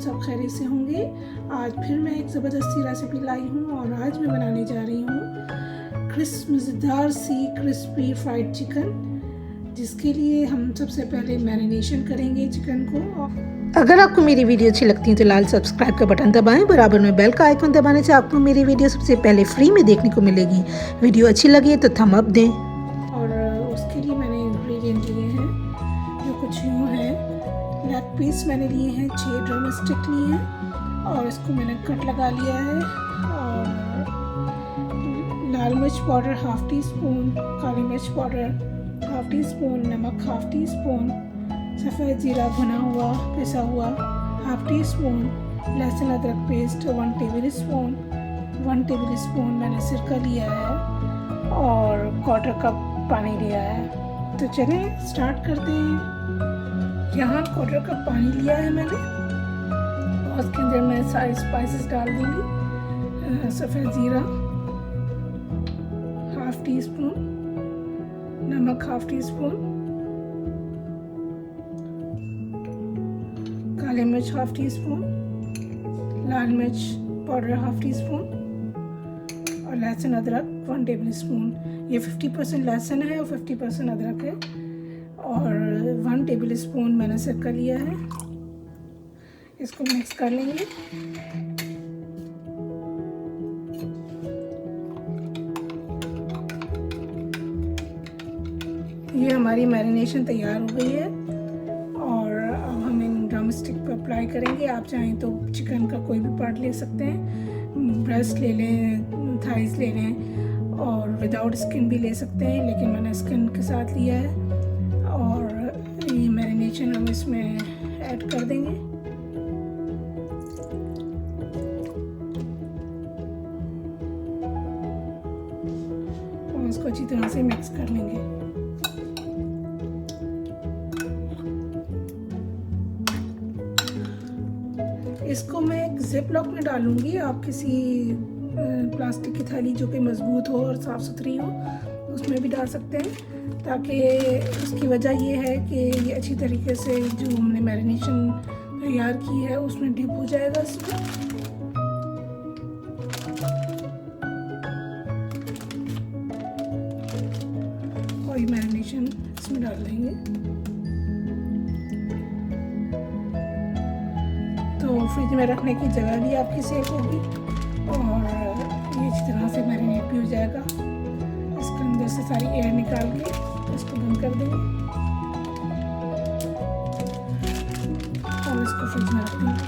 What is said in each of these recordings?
सब खैरियत से होंगे। आज फिर मैं एक ज़बरदस्ती रेसिपी लाई हूँ और आज मैं बनाने जा रही हूँ मज़ेदार सी क्रिस्पी फ्राइड चिकन, जिसके लिए हम सबसे पहले मैरिनेशन करेंगे चिकन को। अगर आपको मेरी वीडियो अच्छी लगती है तो लाल सब्सक्राइब का बटन दबाएं, बराबर में बेल का आइकन दबाने से आपको मेरी वीडियो सबसे पहले फ्री में देखने को मिलेगी। वीडियो अच्छी लगी तो थम अप दें। और उसके लिए मैंने इंग्रेडिएंट लिए हैं जो कुछ यूँ हैं। लेग पीस मैंने लिए हैं, 6 ड्रम स्टिक लिए हैं और इसको मैंने कट लगा लिया है। और लाल मिर्च पाउडर हाफ़ टी स्पून, काली मिर्च पाउडर हाफ़ टी स्पून, नमक हाफ़ टी स्पून, सफ़ेद ज़ीरा भुना हुआ पिसा हुआ हाफ़ टी स्पून, लहसुन अदरक पेस्ट 1 टेबल स्पून मैंने सिरका लिया है और 1/4 कप पानी लिया है। तो चलें स्टार्ट करते हैं। यहाँ 1/4 कप पानी लिया है मैंने और उसके अंदर मैं सारे स्पाइसेस डाल दूँगी। सफ़ेद ज़ीरा हाफ़ टी स्पून, नमक हाफ़ टी स्पून, काली मिर्च हाफ़ टी स्पून, लाल मिर्च पाउडर हाफ़ टी स्पून और लहसुन अदरक 1 टेबल स्पून। ये 50% लहसुन है और 50% अदरक है। और 1 टेबल स्पून मैंने सिरका लिया है। इसको मिक्स कर लेंगे। ये हमारी मैरिनेशन तैयार हो गई है और अब हम इन ड्रम स्टिक पर अप्लाई करेंगे। आप चाहें तो चिकन का कोई भी पार्ट ले सकते हैं, ब्रेस्ट ले लें, थाइस ले लें और विदाउट स्किन भी ले सकते हैं, लेकिन मैंने स्किन के साथ लिया है। और ये मैरिनेशन हम इसमें ऐड कर देंगे। और इसको अच्छी तरह से मिक्स कर लेंगे। इसको मैं एक जिप लॉक में डालूंगी। आप किसी प्लास्टिक की थैली जो कि मज़बूत हो और साफ़ सुथरी हो उसमें भी डाल सकते हैं, ताकि उसकी वजह ये है कि ये अच्छी तरीके से जो हमने मैरिनेशन तैयार की है उसमें डिप हो जाएगा इसमें। और ये मैरिनेशन इसमें डाल देंगे। तो फ्रिज में रखने की जगह भी आपकी सेफ होगी और ये अच्छी तरह से मैरिनेट भी हो जाएगा। इसके अंदर से सारी एयर निकाल के इसको बंद कर देंगे और इसको फ्रिज में रख देंगे।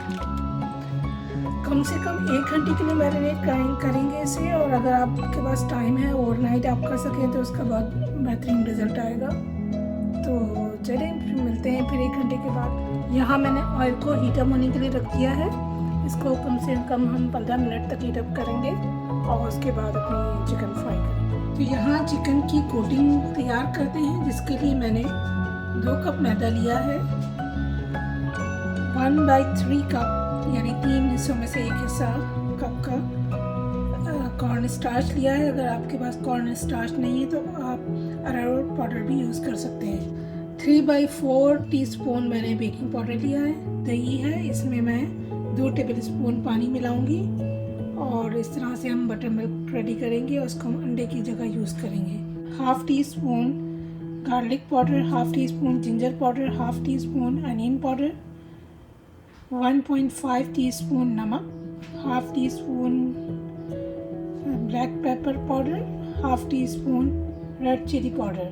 कम से कम 1 घंटे के लिए मैरिनेट करेंगे इसे। और अगर आपके पास टाइम है ओवरनाइट आप कर सकें तो उसका बहुत बेहतरीन रिज़ल्ट आएगा। तो चलिए फिर मिलते हैं फिर 1 घंटे के बाद। यहाँ मैंने ऑयल को हीटअप होने के लिए रख दिया है। इसको कम से कम हम 15 मिनट तक हीटअप करेंगे और उसके बाद अपनी चिकन फ्राई करेंगे। तो यहाँ चिकन की कोटिंग तैयार करते हैं, जिसके लिए मैंने 2 कप मैदा लिया है, 1/3 कप यानी 3 हिस्सों में से 1 हिस्सा कप का कॉर्न स्टार्च लिया है। अगर आपके पास कॉर्न स्टार्च नहीं है तो आप अरारोट पाउडर भी यूज़ कर सकते हैं। 3/4 टीस्पून मैंने बेकिंग पाउडर लिया है। दही है, इसमें मैं 2 टेबल स्पून पानी मिलाऊंगी और इस तरह से हम बटर मिल्क रेडी करेंगे और उसको हम अंडे की जगह यूज़ करेंगे। Half teaspoon garlic powder, half teaspoon ginger powder, half teaspoon onion powder, 1.5 teaspoon नमक, half teaspoon black pepper powder, half teaspoon red chilli powder.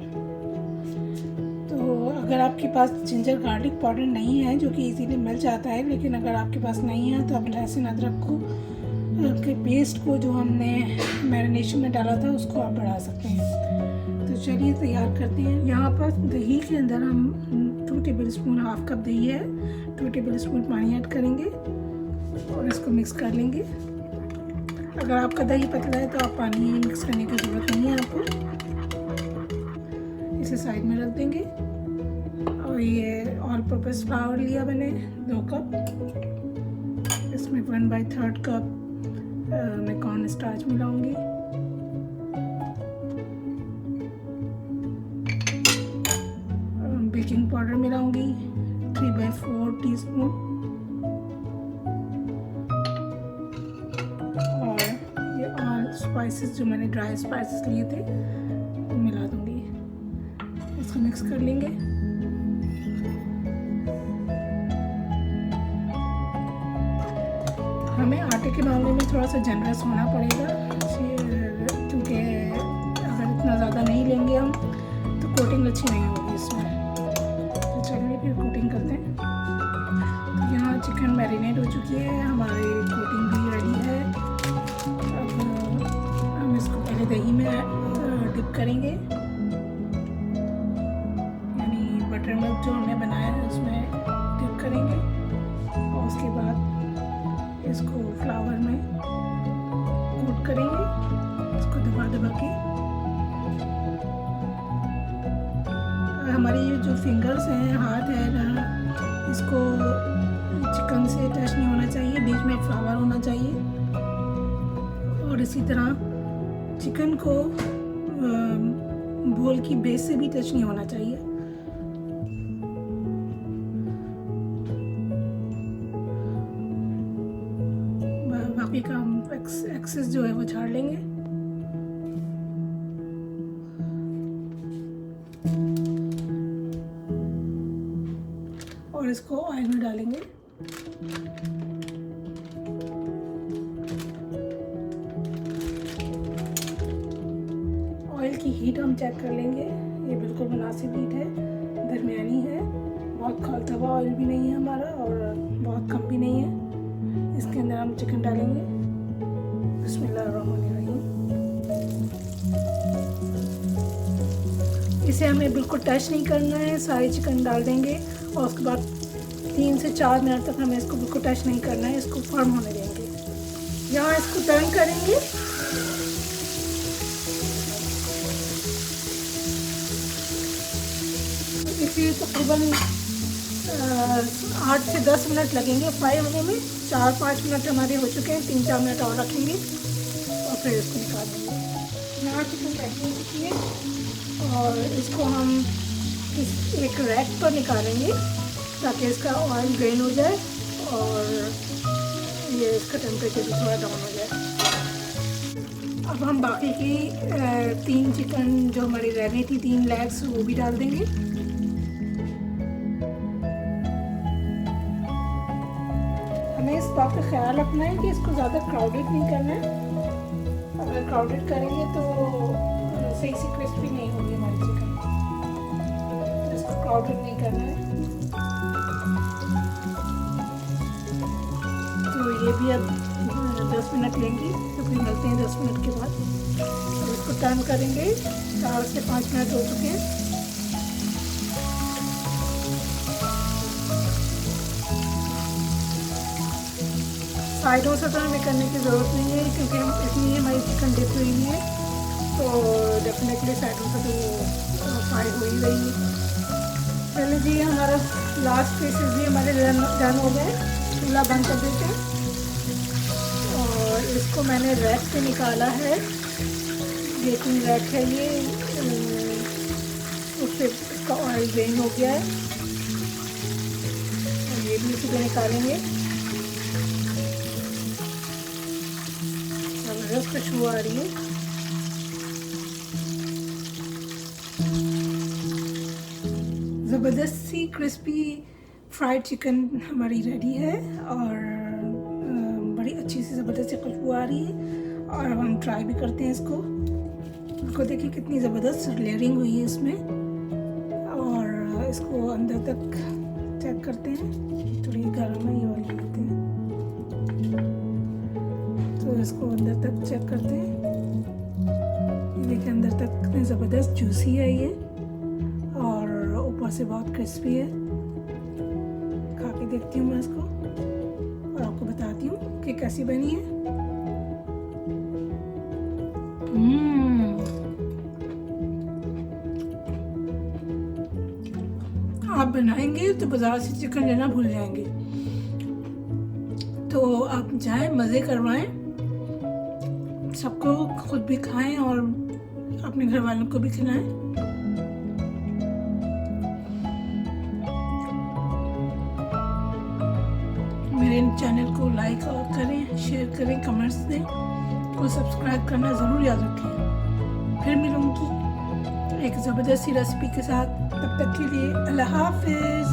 तो अगर आपके पास जिंजर गार्लिक पाउडर नहीं है, जो कि easily मिल जाता है, लेकिन अगर आपके पास नहीं है तो आप लहसुन अदरक को के पेस्ट को जो हमने मैरिनेशन में डाला था उसको आप बढ़ा सकते हैं। तो चलिए तैयार करते हैं। यहाँ पर दही के अंदर हम 2 टेबल स्पून, हाफ़ कप दही है, 2 टेबल स्पून पानी ऐड करेंगे और इसको मिक्स कर लेंगे। अगर आपका दही पतला है तो आप पानी मिक्स करने की ज़रूरत नहीं है आपको। इसे साइड में रख देंगे। और ये ऑल पर्पस फ्लावर लिया मैंने 2 कप, इसमें 1/3 कप मैं कॉर्न स्टार्च मिलाऊंगी। बेकिंग पाउडर मिलाऊंगी 3/4 टीस्पून। स्पाइसेस जो मैंने ड्राई स्पाइसेस लिए थे वो मिला दूँगी। इसको मिक्स कर लेंगे। हमें आटे के मामले में थोड़ा सा जनरस होना पड़ेगा, क्योंकि अगर इतना ज़्यादा नहीं लेंगे हम तो कोटिंग अच्छी नहीं होगी इसमें। तो चलिए फिर कोटिंग करते हैं। तो यहाँ चिकन मैरिनेट हो चुकी है, हमारी कोटिंग भी रेडी है। अब हम इसको पहले दही में डिप करेंगे, यानी बटर मिल्क जो हमने बनाया है उसमें डिप करेंगे, और उसके बाद इसको फ्लावर में कोट करेंगे, इसको दबा दबा के। हमारी ये जो फिंगर्स हैं, हाथ है ना, इसको चिकन से टच नहीं होना चाहिए, बीच में फ्लावर होना चाहिए। और इसी तरह चिकन को बोल की बेस से भी टच नहीं होना चाहिए। बाकी का एक्सेस जो है वो झाड़ लेंगे। और इसको ऑयल में डालेंगे। ऑयल की हीट हम चेक कर लेंगे, ये बिल्कुल मुनासिब हीट है, दरमियानी है, बहुत खौलता हुआ ऑयल भी नहीं है हमारा और बहुत कम भी नहीं है। इसके अंदर हम चिकन डालेंगे। बिस्मिल्लाहिर्रहमानिर्रहीम। इसे हमें बिल्कुल टच नहीं करना है, सारे चिकन डाल देंगे और उसके बाद 3 से 4 मिनट तक हमें इसको बिल्कुल टच नहीं करना है, इसको फर्म होने देंगे। यहाँ इसको टर्न करेंगे। इसे तकरीबन 8 से 10 मिनट लगेंगे फ्राई होने में। 4-5 मिनट हमारे हो चुके हैं, 3-4 मिनट और रखेंगे और फिर इसको निकाल देंगे। यहाँ चिकन रेडी हो चुकी है और इसको हम एक रैक पर निकालेंगे ताकि इसका ऑयल ड्रेन हो जाए और ये इसका टेम्परेचर भी थोड़ा डाउन हो जाए। अब हम बाकी की 3 चिकन जो हमारी रह गई थी, 3 लेग्स, वो भी डाल देंगे। हमें इस बात का ख्याल रखना है कि इसको ज़्यादा क्राउडेड नहीं करना है। अगर क्राउडेड करेंगे तो सही से क्रिस्पी नहीं होगी हमारी चिकन, तो इसको क्राउडेड नहीं करना है। तो ये भी अब 10 मिनट लेंगी, तो फिर मिलते हैं 10 मिनट के बाद। तो इसको टर्न करेंगे। 4 से 5 मिनट हो चुके हैं। साइडों से तो हमें करने की ज़रूरत नहीं है, क्योंकि हम इतनी हमारी चिकन डिप हुई है, तो डेफिनेटली साइडों से तो फ्राई हो ही रही है। चलिए जी, हमारा लास्ट पीसेस भी हमारे डन हो गए। चूल्हा बंद कर देते हैं और इसको मैंने रैक पे निकाला है, बेकिंग रैक है ये, उससे इसका ऑयल ड्रेन हो गया है और ये भी इसी पे निकालेंगे। जबरदस्त खुशबू आ रही है। ज़बरदस्त सी क्रिस्पी फ्राइड चिकन हमारी रेडी है और बड़ी अच्छी सी ज़बरदस्त सी खुशबू आ रही है। और अब हम ट्राई भी करते हैं इसको देखिए कितनी ज़बरदस्त लेयरिंग हुई है इसमें। और इसको अंदर तक चेक करते हैं, थोड़ी गर्म है, ये वाली लेते हैं, तो इसको अंदर तक चेक करते हैं। ये देखिए अंदर तक कितनी ज़बरदस्त जूसी है ये और ऊपर से बहुत क्रिस्पी है। खा के देखती हूँ मैं इसको और आपको बताती हूँ कि कैसी बनी है। आप बनाएंगे तो बाजार से चिकन लेना भूल जाएंगे, तो आप जाएं, मज़े करवाएं, सबको, खुद भी खाएं और अपने घर वालों को भी खिलाएं। मेरे चैनल को लाइक करें, शेयर करें, कमेंट्स दें को सब्सक्राइब करना ज़रूर याद रखें। फिर मिलूँगी एक ज़बरदस्त सी रेसिपी के साथ। तब तक के लिए अल्लाह हाफिज़।